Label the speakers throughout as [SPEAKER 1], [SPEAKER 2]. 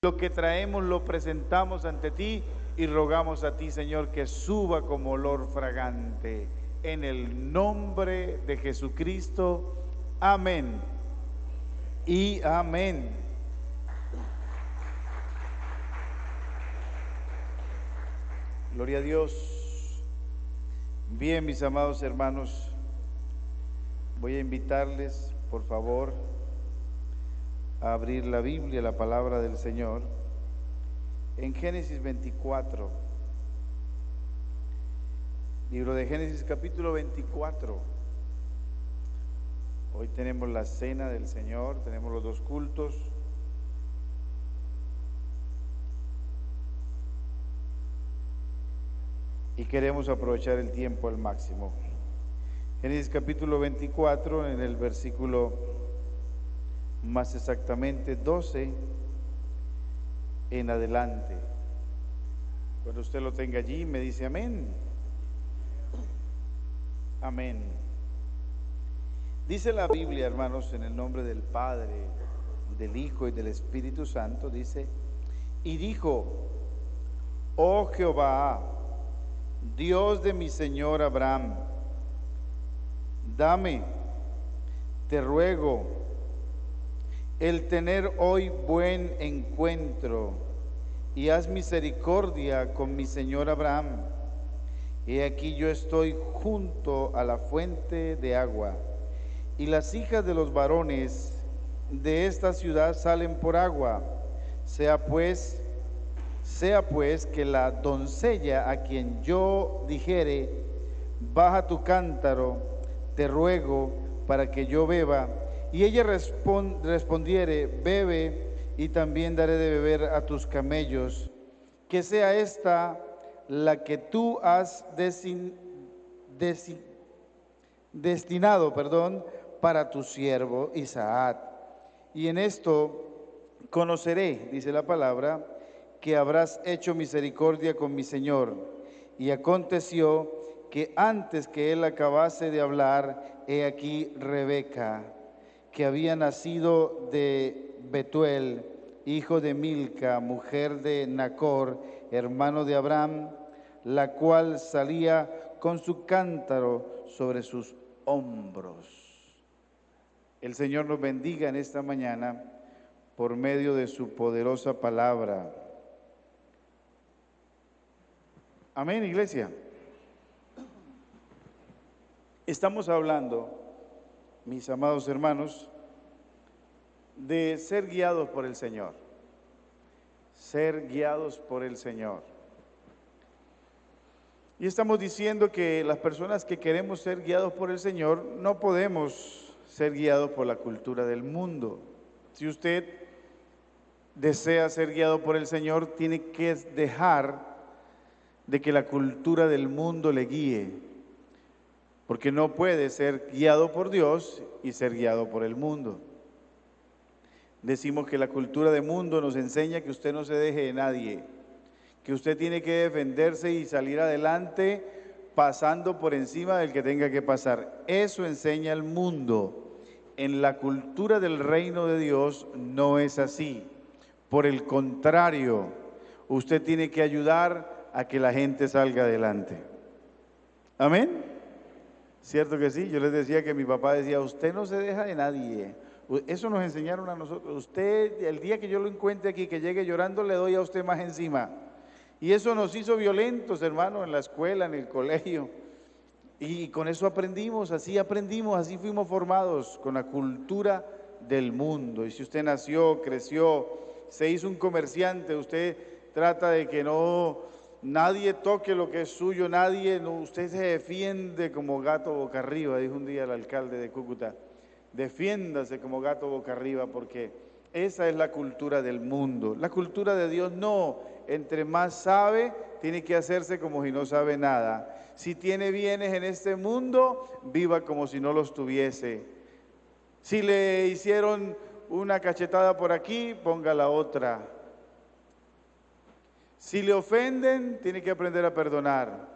[SPEAKER 1] Lo que traemos lo presentamos ante ti y rogamos a ti, Señor, que suba como olor fragante. En el nombre de Jesucristo. Amén. Y amén. Gloria a Dios. Bien, mis amados hermanos, voy a invitarles, por favor, a abrir la Biblia, la palabra del Señor, en Génesis 24. Libro de Génesis, capítulo 24. Hoy tenemos la cena del Señor, tenemos los dos cultos. Y queremos aprovechar el tiempo al máximo. Génesis capítulo 24, en el versículo más exactamente 12 en adelante. Cuando usted lo tenga allí, me dice amén. Amén. Dice la Biblia, hermanos, en el nombre del Padre, del Hijo y del Espíritu Santo, dice: y dijo: oh Jehová, Dios de mi señor Abraham, dame, te ruego, el tener hoy buen encuentro, y haz misericordia con mi señor Abraham. He aquí yo estoy junto a la fuente de agua, y las hijas de los varones de esta ciudad salen por agua. Sea pues que la doncella a quien yo dijere: baja tu cántaro, te ruego para que yo beba. Y ella respondiere, bebe, y también daré de beber a tus camellos. Que sea esta la que tú has destinado, para tu siervo Isaac. Y en esto conoceré, dice la palabra, que habrás hecho misericordia con mi señor. Y aconteció que antes que él acabase de hablar, he aquí Rebeca, que había nacido de Betuel, hijo de Milca, mujer de Nacor, hermano de Abraham, la cual salía con su cántaro sobre sus hombros. El Señor nos bendiga en esta mañana por medio de su poderosa palabra. Amén, iglesia. Estamos hablando, mis amados hermanos, de ser guiados por el Señor. Ser guiados por el Señor. Y estamos diciendo que las personas que queremos ser guiados por el Señor no podemos ser guiados por la cultura del mundo. Si usted desea ser guiado por el Señor, tiene que dejar de que la cultura del mundo le guíe, porque no puede ser guiado por Dios y ser guiado por el mundo. Decimos que la cultura del mundo nos enseña que usted no se deje de nadie, que usted tiene que defenderse y salir adelante pasando por encima del que tenga que pasar. Eso enseña el mundo. En la cultura del reino de Dios no es así. Por el contrario, usted tiene que ayudar a que la gente salga adelante. ¿Amén? ¿Cierto que sí? Yo les decía que mi papá decía, usted no se deja de nadie. Eso nos enseñaron a nosotros. Usted, el día que yo lo encuentre aquí, que llegue llorando, le doy a usted más encima. Y eso nos hizo violentos, hermano, en la escuela, en el colegio. Y con eso aprendimos, así fuimos formados con la cultura del mundo. Y si usted nació, creció, se hizo un comerciante, usted trata de que nadie toque lo que es suyo, usted se defiende como gato boca arriba, dijo un día el alcalde de Cúcuta. Defiéndase como gato boca arriba, porque esa es la cultura del mundo. La cultura de Dios no. Entre más sabe, tiene que hacerse como si no sabe nada. Si tiene bienes en este mundo, viva como si no los tuviese. Si le hicieron una cachetada por aquí, ponga la otra. Si le ofenden, tiene que aprender a perdonar.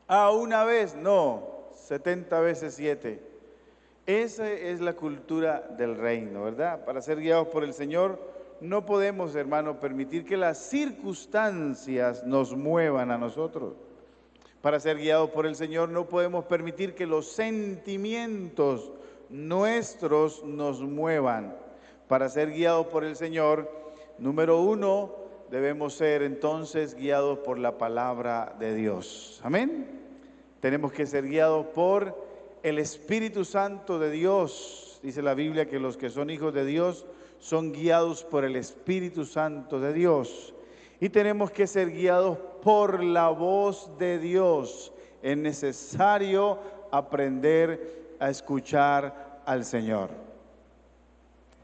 [SPEAKER 1] Una vez, no, 70 veces 7. Esa es la cultura del reino, ¿verdad? Para ser guiados por el Señor, no podemos, hermano, permitir que las circunstancias nos muevan a nosotros. Para ser guiados por el Señor, no podemos permitir que los sentimientos nuestros nos muevan. Para ser guiados por el Señor, número uno, debemos ser entonces guiados por la palabra de Dios. Amén. Tenemos que ser guiados por el Espíritu Santo de Dios. Dice la Biblia que los que son hijos de Dios son guiados por el Espíritu Santo de Dios. Y tenemos que ser guiados por la voz de Dios. Es necesario aprender a escuchar al Señor.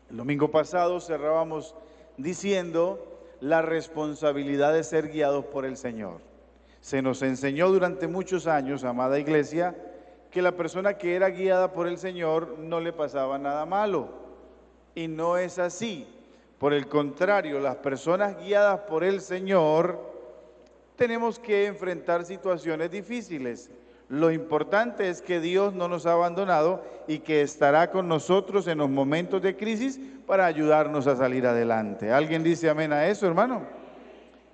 [SPEAKER 1] El domingo pasado cerrábamos diciendo la responsabilidad de ser guiados por el Señor. Se nos enseñó durante muchos años, amada iglesia, que la persona que era guiada por el Señor no le pasaba nada malo. Y no es así. Por el contrario, las personas guiadas por el Señor tenemos que enfrentar situaciones difíciles. Lo importante es que Dios no nos ha abandonado y que estará con nosotros en los momentos de crisis para ayudarnos a salir adelante. ¿Alguien dice amén a eso, hermano?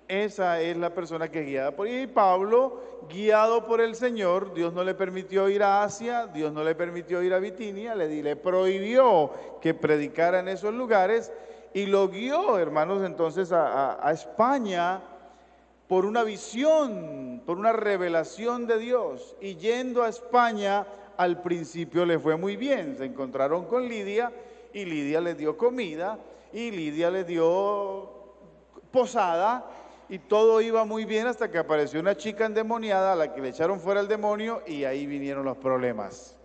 [SPEAKER 1] Esa es la persona que es guiada por él. Y Pablo, guiado por el Señor, Dios no le permitió ir a Asia, Dios no le permitió ir a Bitinia, le prohibió que predicara en esos lugares y lo guió, hermanos, entonces a España por una visión, por una revelación de Dios. Y yendo a España, al principio le fue muy bien. Se encontraron con Lidia y Lidia les dio comida y Lidia les dio posada. Y todo iba muy bien hasta que apareció una chica endemoniada a la que le echaron fuera el demonio y ahí vinieron los problemas.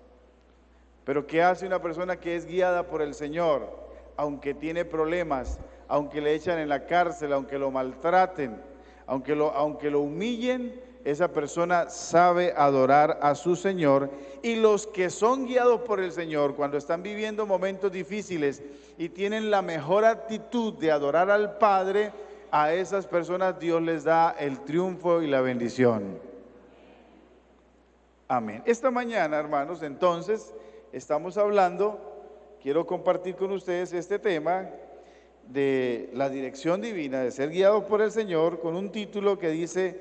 [SPEAKER 1] Pero ¿qué hace una persona que es guiada por el Señor? Aunque tiene problemas, aunque le echan en la cárcel, aunque lo maltraten, aunque lo humillen, esa persona sabe adorar a su Señor. Y los que son guiados por el Señor, cuando están viviendo momentos difíciles y tienen la mejor actitud de adorar al Padre, a esas personas Dios les da el triunfo y la bendición. Amén. Esta mañana, hermanos, entonces, estamos hablando, quiero compartir con ustedes este tema de la dirección divina, de ser guiados por el Señor, con un título que dice,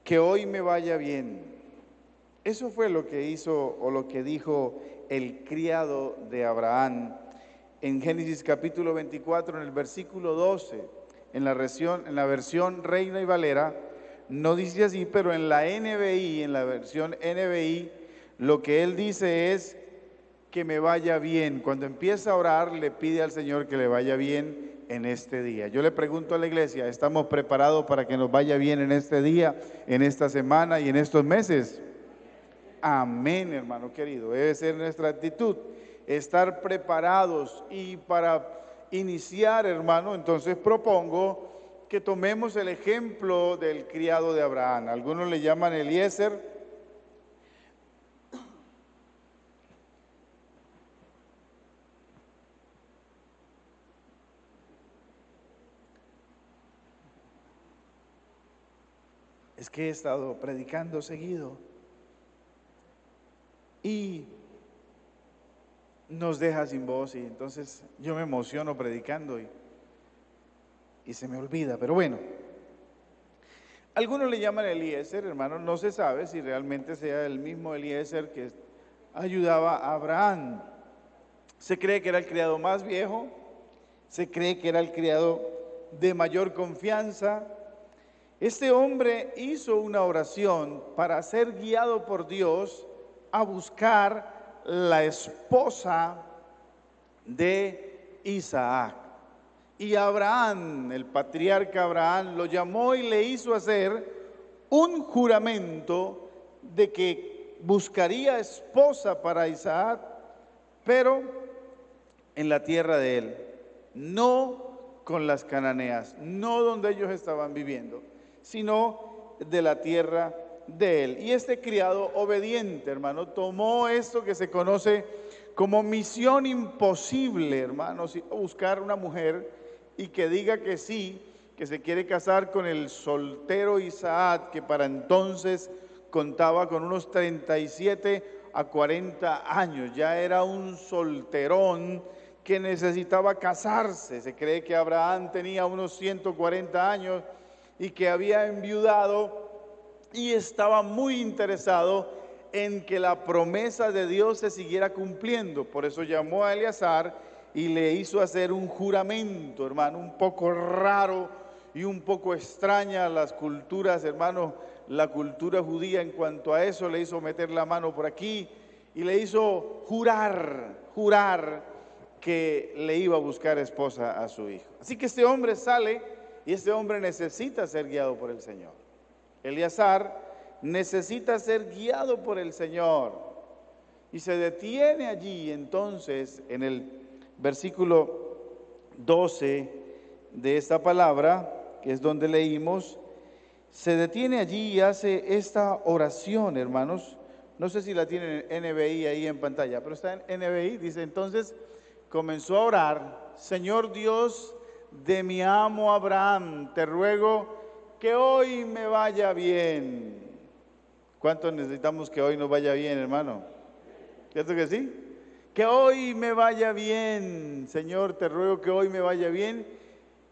[SPEAKER 1] que hoy me vaya bien. Eso fue lo que hizo o lo que dijo el criado de Abraham en Génesis capítulo 24, en el versículo 12, en la versión Reina y Valera, no dice así, pero en la NBI, en la versión NBI, lo que él dice es que me vaya bien. Cuando empieza a orar, le pide al Señor que le vaya bien en este día. Yo le pregunto a la iglesia, ¿estamos preparados para que nos vaya bien en este día, en esta semana y en estos meses? Amén, hermano querido. Debe ser nuestra actitud, estar preparados. Y para iniciar, hermano, entonces propongo que tomemos el ejemplo del criado de Abraham. Algunos le llaman Eliezer. Es que he estado predicando seguido y nos deja sin voz, y entonces yo me emociono predicando y se me olvida, pero bueno. Algunos le llaman Eliezer, hermano, no se sabe si realmente sea el mismo Eliezer que ayudaba a Abraham. Se cree que era el criado más viejo, se cree que era el criado de mayor confianza. Este hombre hizo una oración para ser guiado por Dios a buscar la esposa de Isaac. Y Abraham, el patriarca Abraham, lo llamó y le hizo hacer un juramento de que buscaría esposa para Isaac, pero en la tierra de él, no con las cananeas, no donde ellos estaban viviendo, sino de la tierra de él. Y este criado obediente, hermano, tomó esto que se conoce como misión imposible, hermanos, buscar una mujer y que diga que sí, que se quiere casar con el soltero Isaac, que para entonces contaba con unos 37 a 40 años, ya era un solterón que necesitaba casarse. Se cree que Abraham tenía unos 140 años y que había enviudado y estaba muy interesado en que la promesa de Dios se siguiera cumpliendo. Por eso llamó a Eleazar y le hizo hacer un juramento, hermano, un poco raro y un poco extraña las culturas, hermano. La cultura judía en cuanto a eso le hizo meter la mano por aquí y le hizo jurar que le iba a buscar esposa a su hijo. Así que este hombre sale y este hombre necesita ser guiado por el Señor. Eleazar necesita ser guiado por el Señor y se detiene allí entonces en el versículo 12 de esta palabra, que es donde leímos, se detiene allí y hace esta oración, hermanos. No sé si la tienen en NBI ahí en pantalla, pero está en NBI. Dice, entonces comenzó a orar: Señor Dios de mi amo Abraham, te ruego que hoy me vaya bien. ¿Cuántos necesitamos que hoy nos vaya bien, hermano? ¿Cierto que sí? Que hoy me vaya bien, Señor, te ruego que hoy me vaya bien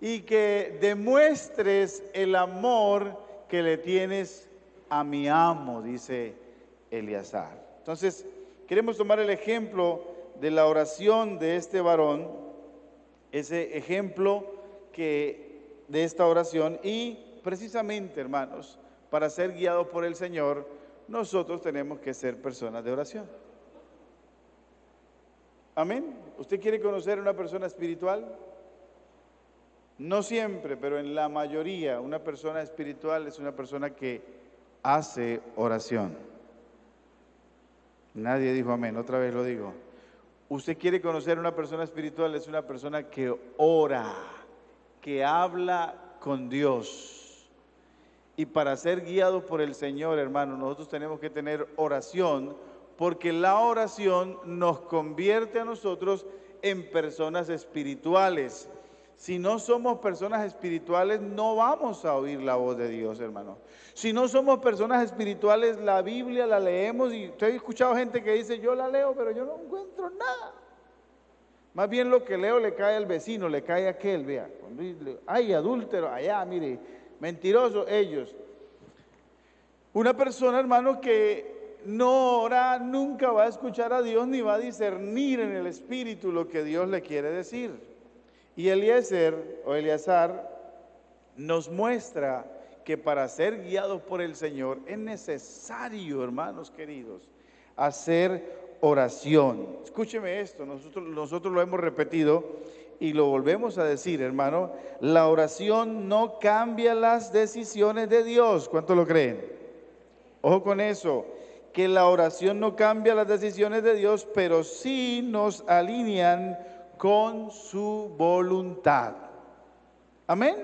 [SPEAKER 1] y que demuestres el amor que le tienes a mi amo, dice Eleazar. Entonces, queremos tomar el ejemplo de la oración de este varón, ese ejemplo de esta oración, y precisamente, hermanos, para ser guiados por el Señor, nosotros tenemos que ser personas de oración. Amén. ¿Usted quiere conocer a una persona espiritual? No siempre, pero en la mayoría, una persona espiritual es una persona que hace oración. Nadie dijo amén, otra vez lo digo. Usted quiere conocer a una persona espiritual, es una persona que ora, que habla con Dios. Y para ser guiado por el Señor, hermano, nosotros tenemos que tener oración, porque la oración nos convierte a nosotros en personas espirituales. Si no somos personas espirituales, no vamos a oír la voz de Dios, hermano. Si no somos personas espirituales, la Biblia la leemos y usted ha escuchado gente que dice, yo la leo, pero yo no encuentro nada. Más bien lo que leo le cae al vecino, le cae a aquel, vea. Ay, adúltero, allá, mire, mentiroso, ellos. Una persona, hermano, que no ora, nunca va a escuchar a Dios ni va a discernir en el espíritu lo que Dios le quiere decir. Y Eleazar nos muestra que para ser guiados por el Señor es necesario, hermanos queridos, hacer oración. Escúcheme esto, nosotros lo hemos repetido y lo volvemos a decir, hermano. La oración no cambia las decisiones de Dios. ¿Cuánto lo creen? Ojo con eso, que la oración no cambia las decisiones de Dios, pero sí nos alinean con su voluntad. Amén.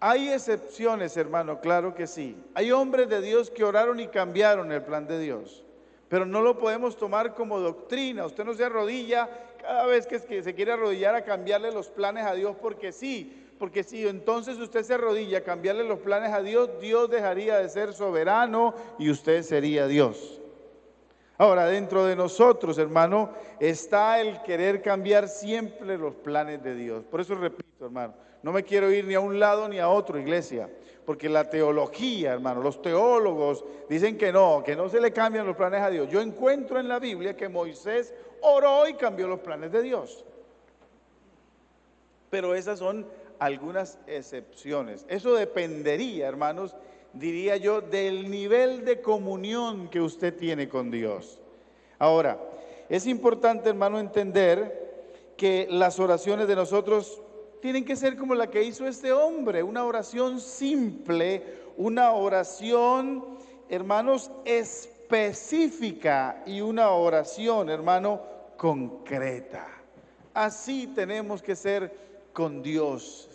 [SPEAKER 1] Hay excepciones, hermano, claro que sí. Hay hombres de Dios que oraron y cambiaron el plan de Dios, pero no lo podemos tomar como doctrina. Usted no se arrodilla cada vez que se quiere arrodillar a cambiarle los planes a Dios porque sí. Porque si entonces usted se arrodilla a cambiarle los planes a Dios, Dios dejaría de ser soberano y usted sería Dios. Ahora, dentro de nosotros, hermano, está el querer cambiar siempre los planes de Dios. Por eso repito, hermano, no me quiero ir ni a un lado ni a otro, iglesia, porque la teología, hermano, los teólogos dicen que no se le cambian los planes a Dios. Yo encuentro en la Biblia que Moisés oró y cambió los planes de Dios. Pero esas son algunas excepciones. Eso dependería, hermanos, diría yo, del nivel de comunión que usted tiene con Dios. Ahora, es importante, hermano, entender que las oraciones de nosotros tienen que ser como la que hizo este hombre, una oración simple, una oración, hermanos, específica y una oración, hermano, concreta. Así tenemos que ser con Dios.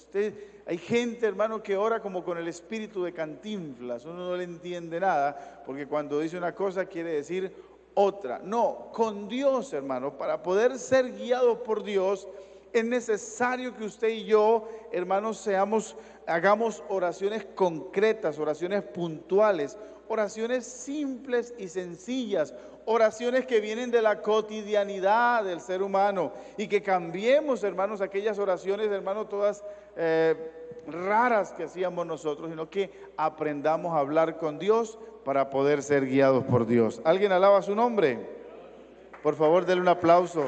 [SPEAKER 1] Hay gente, hermano, que ora como con el espíritu de Cantinflas. Uno no le entiende nada, porque cuando dice una cosa quiere decir otra. No, con Dios, hermano, para poder ser guiados por Dios, es necesario que usted y yo, hermanos, hagamos oraciones concretas, oraciones puntuales, oraciones simples y sencillas, oraciones que vienen de la cotidianidad del ser humano, y que cambiemos, hermanos, aquellas oraciones, hermanos, todas raras que hacíamos nosotros, sino que aprendamos a hablar con Dios para poder ser guiados por Dios. ¿Alguien alaba su nombre? Por favor, denle un aplauso.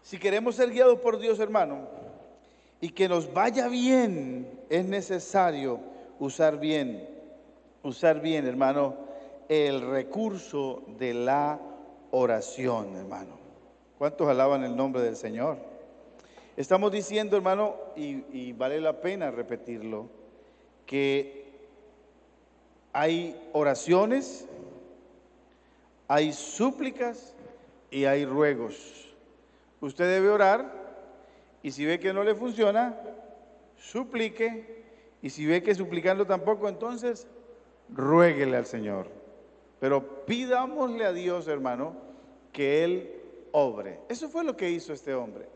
[SPEAKER 1] Si queremos ser guiados por Dios, hermano, y que nos vaya bien, es necesario usar bien, hermano, el recurso de la oración, hermano. ¿Cuántos alaban el nombre del Señor? Estamos diciendo, hermano, y vale la pena repetirlo, que hay oraciones, hay súplicas y hay ruegos. Usted debe orar, y si ve que no le funciona, suplique, y si ve que suplicando tampoco, entonces ruéguele al Señor. Pero pidámosle a Dios, hermano, que Él obre. Eso fue lo que hizo este hombre.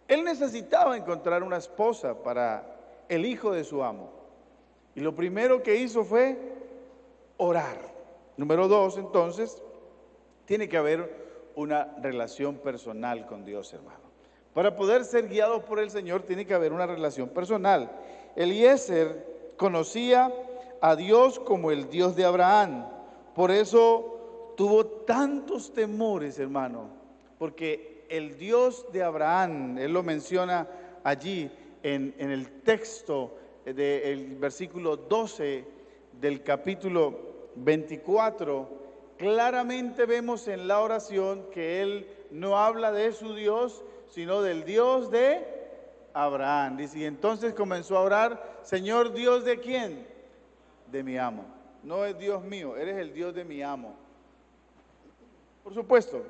[SPEAKER 1] Él necesitaba encontrar una esposa para el hijo de su amo, y lo primero que hizo fue orar. Número 2, entonces, tiene que haber una relación personal con Dios, hermano. Para poder ser guiados por el Señor tiene que haber una relación personal. Eliezer conocía a Dios como el Dios de Abraham. Por eso tuvo tantos temores, hermano, porque el Dios de Abraham, él lo menciona allí en el texto del versículo 12 del capítulo 24, claramente vemos en la oración que él no habla de su Dios, sino del Dios de Abraham. Dice, y entonces comenzó a orar, Señor Dios de quién? De mi amo. No es Dios mío, eres el Dios de mi amo. Por supuesto,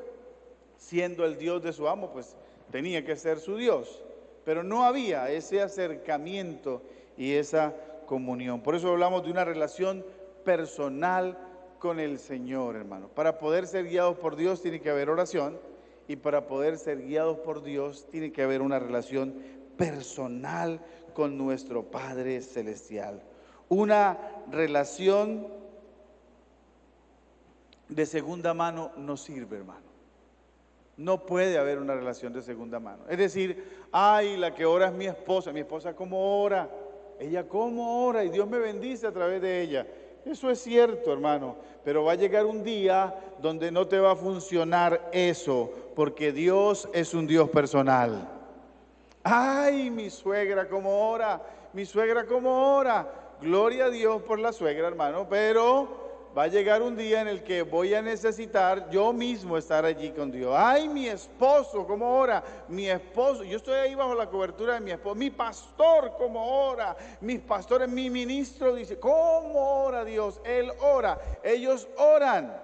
[SPEAKER 1] siendo el Dios de su amo, pues tenía que ser su Dios. Pero no había ese acercamiento y esa comunión. Por eso hablamos de una relación personal con el Señor, hermano. Para poder ser guiados por Dios tiene que haber oración, y para poder ser guiados por Dios tiene que haber una relación personal con nuestro Padre Celestial. Una relación de segunda mano no sirve, hermano. No puede haber una relación de segunda mano. Es decir, ay, la que ora es mi esposa cómo ora, ella cómo ora y Dios me bendice a través de ella. Eso es cierto, hermano, pero va a llegar un día donde no te va a funcionar eso, porque Dios es un Dios personal. Ay, mi suegra cómo ora, mi suegra cómo ora. Gloria a Dios por la suegra, hermano, pero va a llegar un día en el que voy a necesitar yo mismo estar allí con Dios. Ay, mi esposo, ¿cómo ora? Mi esposo, yo estoy ahí bajo la cobertura de mi esposo. Mi pastor, ¿cómo ora? Mis pastores, mi ministro dice, ¿cómo ora Dios? Él ora, ellos oran.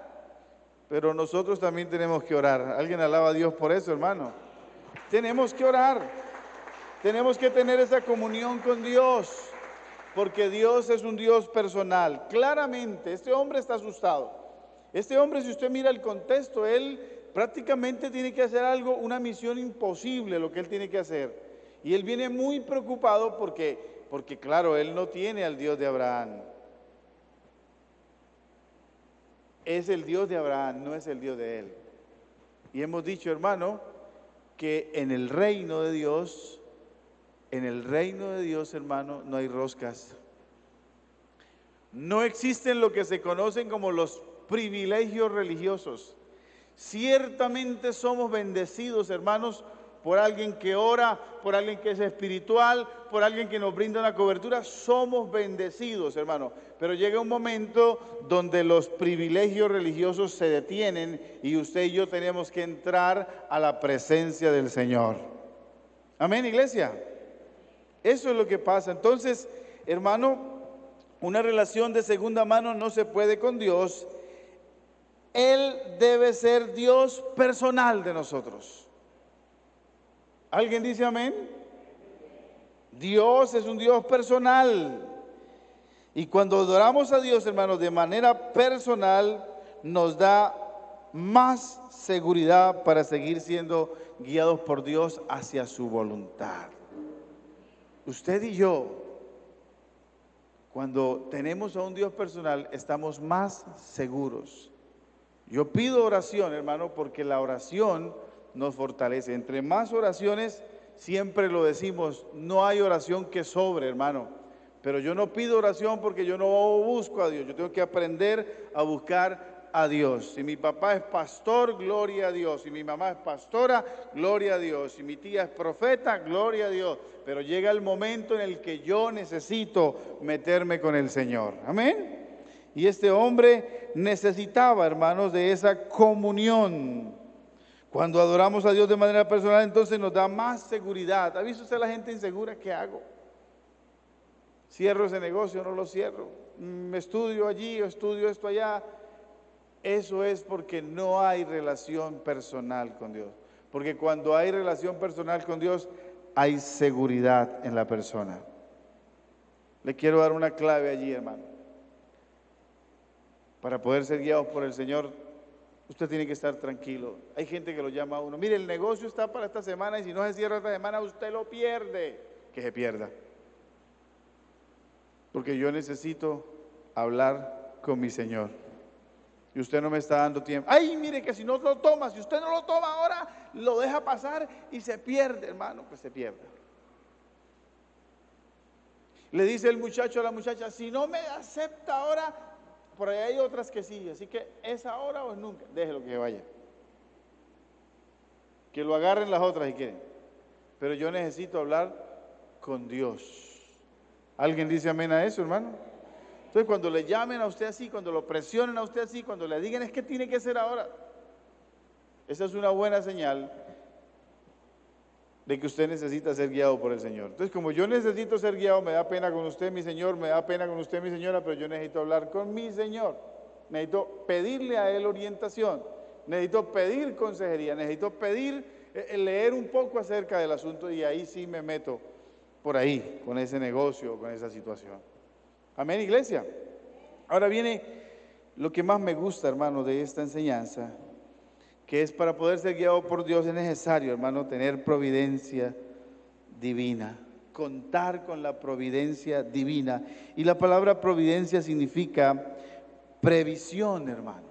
[SPEAKER 1] Pero nosotros también tenemos que orar. ¿Alguien alaba a Dios por eso, hermano? Tenemos que orar. Tenemos que tener esa comunión con Dios. Porque Dios es un Dios personal. Claramente, este hombre está asustado. Este hombre, si usted mira el contexto, él prácticamente tiene que hacer algo, una misión imposible lo que él tiene que hacer. Y él viene muy preocupado porque claro, él no tiene al Dios de Abraham. Es el Dios de Abraham, no es el Dios de él. Y hemos dicho, hermano, que en el reino de Dios, hermano, no hay roscas. No existen lo que se conocen como los privilegios religiosos. Ciertamente somos bendecidos, hermanos, por alguien que ora, por alguien que es espiritual, por alguien que nos brinda una cobertura. Somos bendecidos, hermano. Pero llega un momento donde los privilegios religiosos se detienen y usted y yo tenemos que entrar a la presencia del Señor. Amén, iglesia. Eso es lo que pasa. Entonces, hermano, una relación de segunda mano no se puede con Dios. Él debe ser Dios personal de nosotros. ¿Alguien dice amén? Dios es un Dios personal. Y cuando adoramos a Dios, hermanos, de manera personal, nos da más seguridad para seguir siendo guiados por Dios hacia su voluntad. Usted y yo, cuando tenemos a un Dios personal, estamos más seguros. Yo pido oración, hermano, porque la oración nos fortalece. Entre más oraciones, siempre lo decimos, no hay oración que sobre, hermano. Pero yo no pido oración porque yo no busco a Dios. Yo tengo que aprender a buscar a Dios. Si mi papá es pastor, gloria a Dios. Si mi mamá es pastora, gloria a Dios. Si mi tía es profeta, gloria a Dios. Pero llega el momento en el que yo necesito meterme con el Señor. Amén. Y este hombre necesitaba, hermanos, de esa comunión. Cuando adoramos a Dios de manera personal, entonces nos da más seguridad. ¿Ha visto usted la gente insegura? ¿Qué hago? ¿Cierro ese negocio o no lo cierro? ¿Estudio allí o estudio esto allá? Eso es porque no hay relación personal con Dios. Porque cuando hay relación personal con Dios, hay seguridad en la persona. Le quiero dar una clave allí, hermano. Para poder ser guiados por el Señor, usted tiene que estar tranquilo. Hay gente que lo llama a uno. Mire, el negocio está para esta semana y si no se cierra esta semana, usted lo pierde. Que se pierda. Porque yo necesito hablar con mi Señor. Y usted no me está dando tiempo. Ay, mire que si no lo toma, si usted no lo toma ahora, lo deja pasar y se pierde, hermano, pues se pierde. Le dice el muchacho a la muchacha, si no me acepta ahora, por ahí hay otras que sí, así que es ahora o es nunca, déjelo que vaya. Que lo agarren las otras si quieren. Pero yo necesito hablar con Dios. ¿Alguien dice amén a eso, hermano? Entonces cuando le llamen a usted así, cuando lo presionen a usted así, cuando le digan es que tiene que ser ahora, esa es una buena señal de que usted necesita ser guiado por el Señor. Entonces, como yo necesito ser guiado, me da pena con usted, mi Señor, me da pena con usted, mi señora, pero yo necesito hablar con mi Señor. Necesito pedirle a Él orientación, necesito pedir consejería, necesito pedir, leer un poco acerca del asunto, y ahí sí me meto por ahí, con ese negocio, con esa situación. Amén, iglesia. Ahora viene lo que más me gusta, hermano, de esta enseñanza, que es para poder ser guiado por Dios es necesario, hermano, tener providencia divina, contar con la providencia divina. Y la palabra providencia significa previsión, hermano.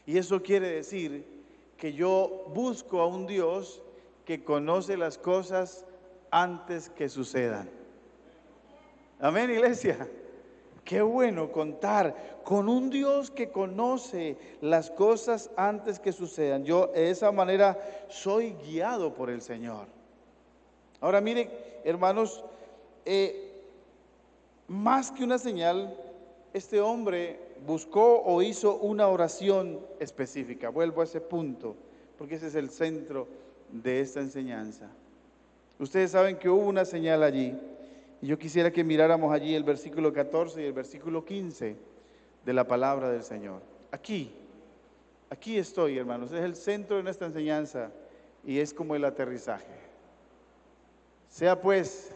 [SPEAKER 1] Y eso quiere decir que yo busco a un Dios que conoce las cosas antes que sucedan. Amén, iglesia. Qué bueno contar con un Dios que conoce las cosas antes que sucedan. Yo de esa manera soy guiado por el Señor. Ahora mire, hermanos, más que una señal, este hombre buscó o hizo una oración específica. Vuelvo a ese punto, porque ese es el centro de esta enseñanza. Ustedes saben que hubo una señal allí. Y yo quisiera que miráramos allí el versículo 14 y el versículo 15 de la palabra del Señor. Aquí estoy, hermanos, es el centro de nuestra enseñanza y es como el aterrizaje. Sea pues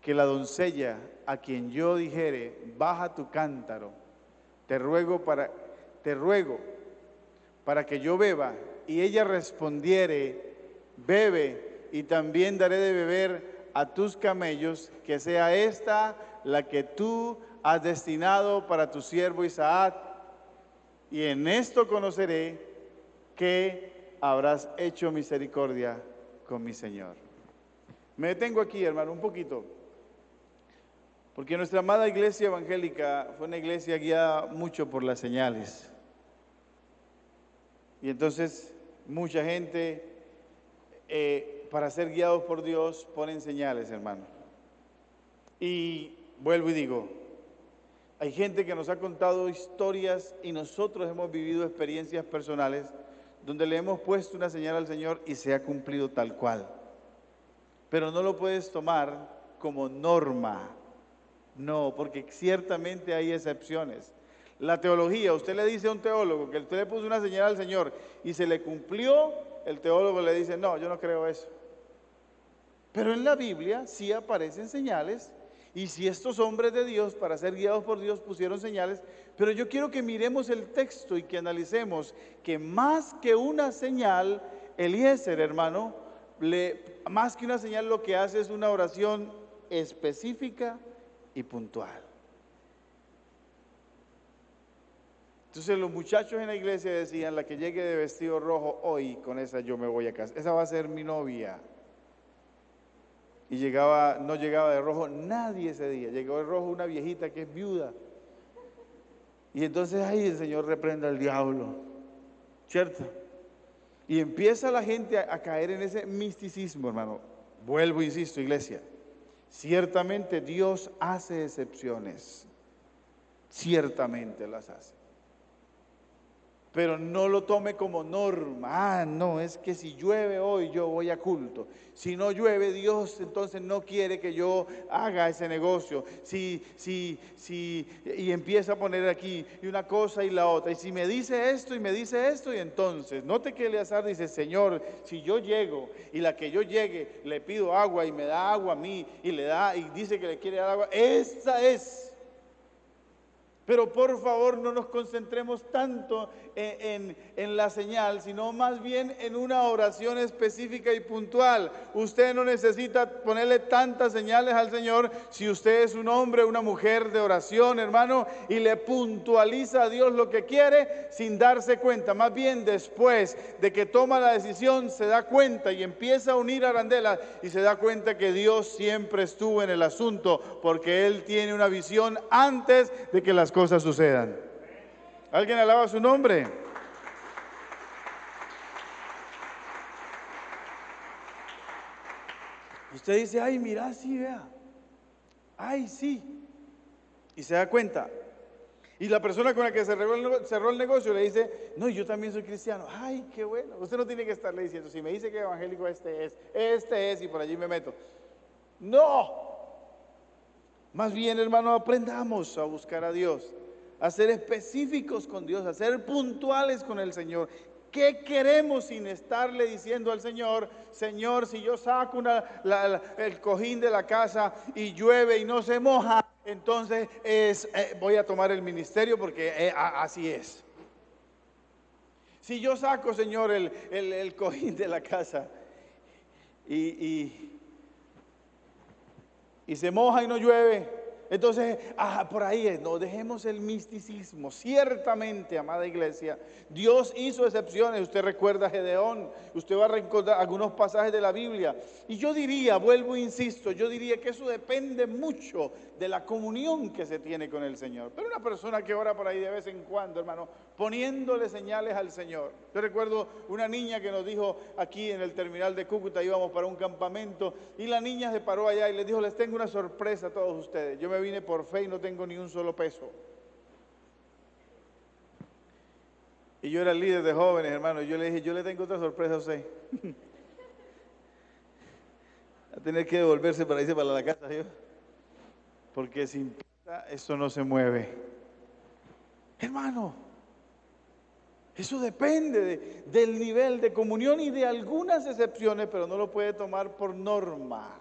[SPEAKER 1] que la doncella a quien yo dijere, baja tu cántaro, te ruego para que yo beba, y ella respondiere, bebe, y también daré de beber a tus camellos, que sea esta la que tú has destinado para tu siervo Isaac, y en esto conoceré que habrás hecho misericordia con mi Señor. Me detengo aquí, hermano, un poquito, porque nuestra amada iglesia evangélica fue una iglesia guiada mucho por las señales. Y entonces mucha gente para ser guiados por Dios ponen señales, hermano. Y vuelvo y digo, hay gente que nos ha contado historias y nosotros hemos vivido experiencias personales donde le hemos puesto una señal al Señor y se ha cumplido tal cual. Pero no lo puedes tomar como norma. No, porque ciertamente hay excepciones. La teología, usted le dice a un teólogo que usted le puso una señal al Señor y se le cumplió, el teólogo le dice, no, yo no creo eso. Pero en la Biblia sí aparecen señales, y si estos hombres de Dios, para ser guiados por Dios, pusieron señales, pero yo quiero que miremos el texto y que analicemos que más que una señal, Eliezer, hermano, más que una señal lo que hace es una oración específica y puntual. Entonces los muchachos en la iglesia decían, la que llegue de vestido rojo hoy, con esa yo me voy a casa, esa va a ser mi novia. Y no llegaba de rojo nadie ese día, llegó de rojo una viejita que es viuda. Y entonces ahí el Señor reprenda al diablo, ¿cierto? Y empieza la gente a caer en ese misticismo, hermano. Vuelvo, insisto, iglesia, ciertamente Dios hace excepciones, ciertamente las hace. Pero no lo tome como norma. No, es que si llueve hoy yo voy a culto. Si no llueve, Dios entonces no quiere que yo haga ese negocio. Y empieza a poner aquí y una cosa y la otra. Y si me dice esto y me dice esto, y entonces, note que Eleazar dice, Señor, si yo llego y la que yo llegue le pido agua y me da agua a mí y le da y dice que le quiere dar agua, esa es. Pero por favor no nos concentremos tanto en la señal, sino más bien en una oración específica y puntual. Usted no necesita ponerle tantas señales al Señor si usted es un hombre o una mujer de oración, hermano, y le puntualiza a Dios lo que quiere sin darse cuenta. Más bien después de que toma la decisión se da cuenta y empieza a unir arandelas y se da cuenta que Dios siempre estuvo en el asunto porque Él tiene una visión antes de que las cosas sucedan. ¿Alguien alaba su nombre? Usted dice, ay, mira, sí, vea. Ay, sí. Y se da cuenta. Y la persona con la que cerró el negocio le dice, no, yo también soy cristiano. Ay, qué bueno. Usted no tiene que estarle diciendo, si me dice que evangélico este es, y por allí me meto. No. Más bien, hermano, aprendamos a buscar a Dios, a ser específicos con Dios, a ser puntuales con el Señor. ¿Qué queremos sin estarle diciendo al Señor, Señor, si yo saco el cojín de la casa y llueve y no se moja, entonces voy a tomar el ministerio porque así es? Si yo saco, Señor, el cojín de la casa y se moja y no llueve, entonces, por ahí es. No dejemos el misticismo. Ciertamente, amada iglesia, Dios hizo excepciones. Usted recuerda a Gedeón, usted va a recordar algunos pasajes de la Biblia. Y yo diría, vuelvo e insisto, yo diría que eso depende mucho de la comunión que se tiene con el Señor. Pero una persona que ora por ahí de vez en cuando, hermano, poniéndole señales al Señor. Yo recuerdo una niña que nos dijo aquí en el terminal de Cúcuta, íbamos para un campamento, y la niña se paró allá y les dijo, les tengo una sorpresa a todos ustedes. Yo me vine por fe y no tengo ni un solo peso. Y yo era el líder de jóvenes, hermano, y yo le dije, yo le tengo otra sorpresa a usted. Va a tener que devolverse para irse para la casa, ¿sí? Porque sin plata eso no se mueve. Hermano, eso depende del nivel de comunión y de algunas excepciones, pero no lo puede tomar por norma.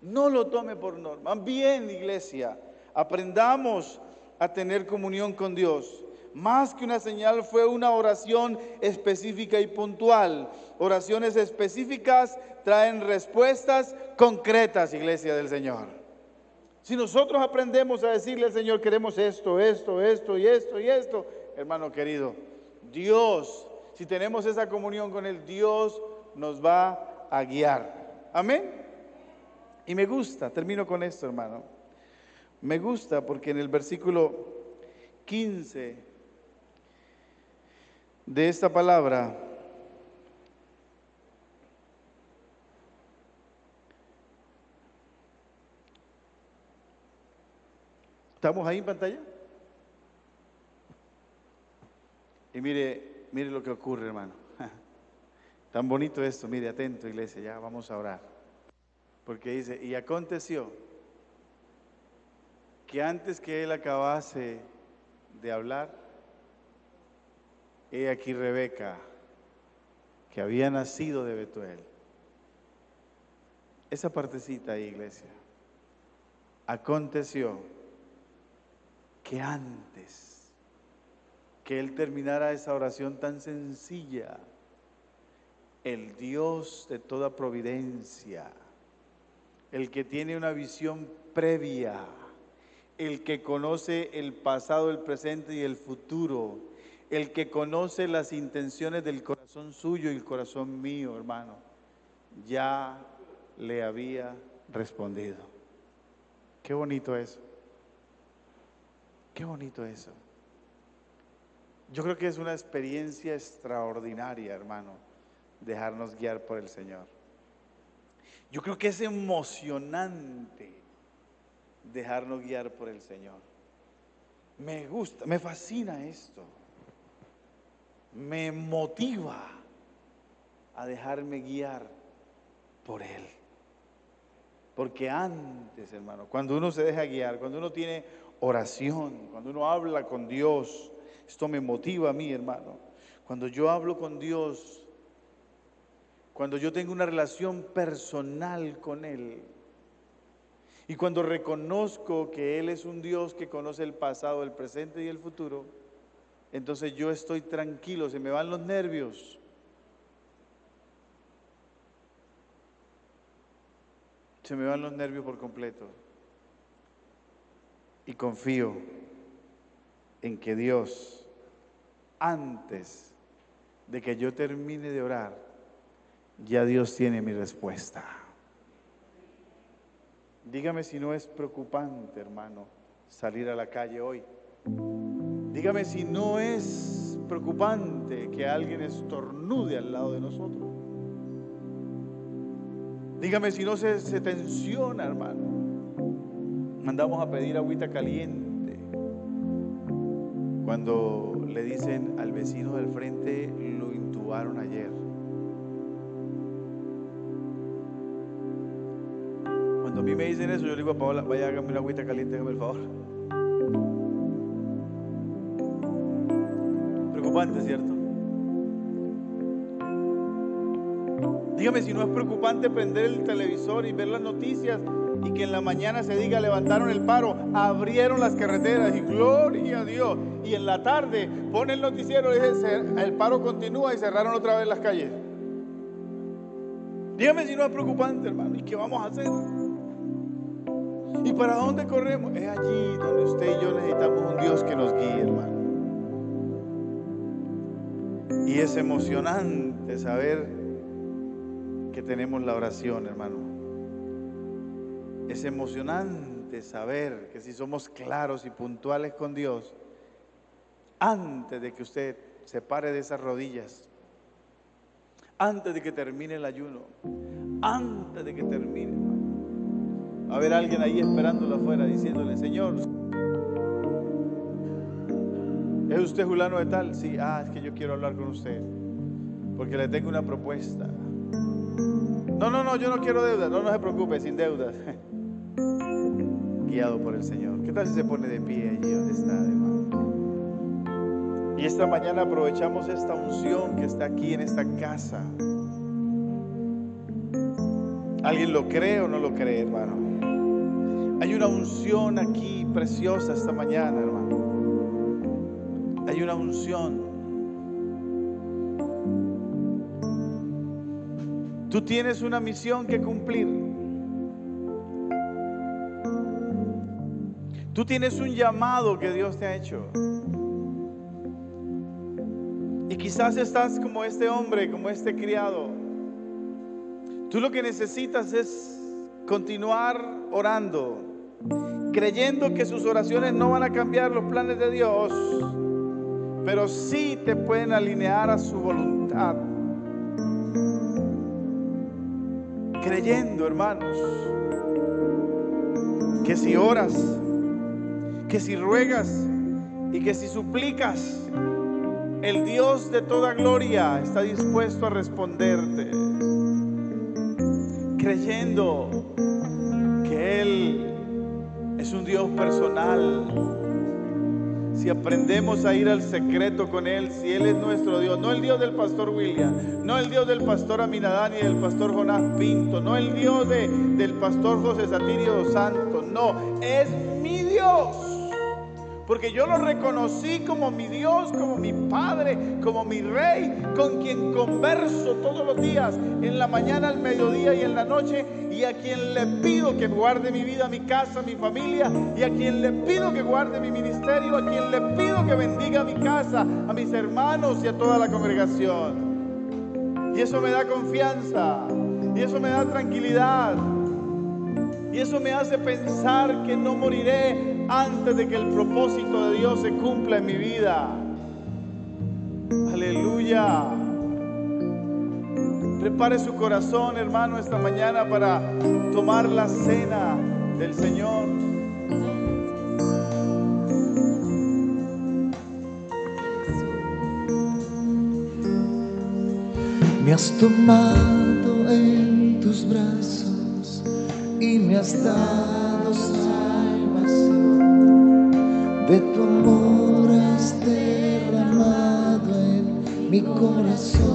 [SPEAKER 1] No lo tome por norma. Bien, iglesia, aprendamos a tener comunión con Dios. Más que una señal, fue una oración específica y puntual. Oraciones específicas traen respuestas concretas, iglesia del Señor. Si nosotros aprendemos a decirle al Señor, queremos esto y esto, hermano querido, Dios, si tenemos esa comunión con Él, Dios nos va a guiar. Amén. Y me gusta, termino con esto, hermano. Me gusta porque en el versículo 15 de esta palabra, ¿estamos ahí en pantalla? Y mire lo que ocurre, hermano. Tan bonito esto, mire, atento, iglesia, ya vamos a orar. Porque dice, y aconteció que antes que él acabase de hablar, he aquí Rebeca, que había nacido de Betuel. Esa partecita ahí, iglesia. Aconteció que antes que él terminara esa oración tan sencilla, el Dios de toda providencia, el que tiene una visión previa, el que conoce el pasado, el presente y el futuro, el que conoce las intenciones del corazón suyo y el corazón mío, hermano, ya le había respondido. Qué bonito eso. Qué bonito eso. Yo creo que es una experiencia extraordinaria, hermano, dejarnos guiar por el Señor. Yo creo que es emocionante dejarnos guiar por el Señor. Me gusta, me fascina esto. Me motiva a dejarme guiar por Él. Porque antes, hermano, cuando uno se deja guiar, cuando uno tiene oración, cuando uno habla con Dios, esto me motiva a mí, hermano. Cuando yo hablo con Dios, cuando yo tengo una relación personal con Él, y cuando reconozco que Él es un Dios que conoce el pasado, el presente y el futuro, entonces yo estoy tranquilo, se me van los nervios. Se me van los nervios por completo. Y confío en que Dios, antes de que yo termine de orar, ya Dios tiene mi respuesta. Dígame si no es preocupante, hermano, salir a la calle hoy. Dígame si no es preocupante que alguien estornude al lado de nosotros. Dígame si no se tensiona, hermano. Mandamos a pedir agüita caliente. Cuando le dicen al vecino del frente, lo intubaron ayer. Cuando a mí me dicen eso, yo le digo a Paola, vaya, hágame una agüita caliente, hágame el favor. Preocupante, ¿cierto? Dígame si no es preocupante prender el televisor y ver las noticias y que en la mañana se diga levantaron el paro, abrieron las carreteras y gloria a Dios. Y en la tarde pone el noticiero y dice el paro continúa y cerraron otra vez las calles. Dígame si no es preocupante, hermano. ¿Y qué vamos a hacer? ¿Y para dónde corremos? Es allí donde usted y yo necesitamos un Dios que nos guíe, hermano. Y es emocionante saber que tenemos la oración, hermano. Es emocionante saber que si somos claros y puntuales con Dios, antes de que usted se pare de esas rodillas, antes de que termine el ayuno, antes de que termine, hermano, va a haber alguien ahí esperándolo afuera diciéndole: Señor, ¿es usted fulano de tal? Sí, es que yo quiero hablar con usted porque le tengo una propuesta. No, yo no quiero deudas. No se preocupe, sin deudas. Guiado por el Señor. ¿Qué tal si se pone de pie allí donde está, hermano? Y esta mañana aprovechamos esta unción que está aquí en esta casa. ¿Alguien lo cree o no lo cree, hermano? Hay una unción aquí preciosa esta mañana, hermano. Hay una unción. Tú tienes una misión que cumplir. Tú tienes un llamado que Dios te ha hecho. Y quizás estás como este hombre, como este criado. Tú lo que necesitas es continuar orando, creyendo que sus oraciones no van a cambiar los planes de Dios, pero sí te pueden alinear a su voluntad. Creyendo, hermanos, que si oras, que si ruegas y que si suplicas, el Dios de toda gloria está dispuesto a responderte. Creyendo que Él es un Dios personal. Si aprendemos a ir al secreto con Él, si Él es nuestro Dios, no el Dios del pastor William, no el Dios del pastor Aminadán y del pastor Jonás Pinto, no el Dios del pastor José Satirio dos Santos, no, es mi Dios. Porque yo lo reconocí como mi Dios, como mi Padre, como mi Rey, con quien converso todos los días, en la mañana, al mediodía y en la noche, y a quien le pido que guarde mi vida, mi casa, mi familia, y a quien le pido que guarde mi ministerio, a quien le pido que bendiga mi casa, a mis hermanos y a toda la congregación. Y eso me da confianza, y eso me da tranquilidad. Y eso me hace pensar que no moriré antes de que el propósito de Dios se cumpla en mi vida. Aleluya. Prepare su corazón, hermano, esta mañana para tomar la cena del Señor.
[SPEAKER 2] Me has tomado en tus brazos y me has dado salvación. De tu amor has derramado en mi corazón.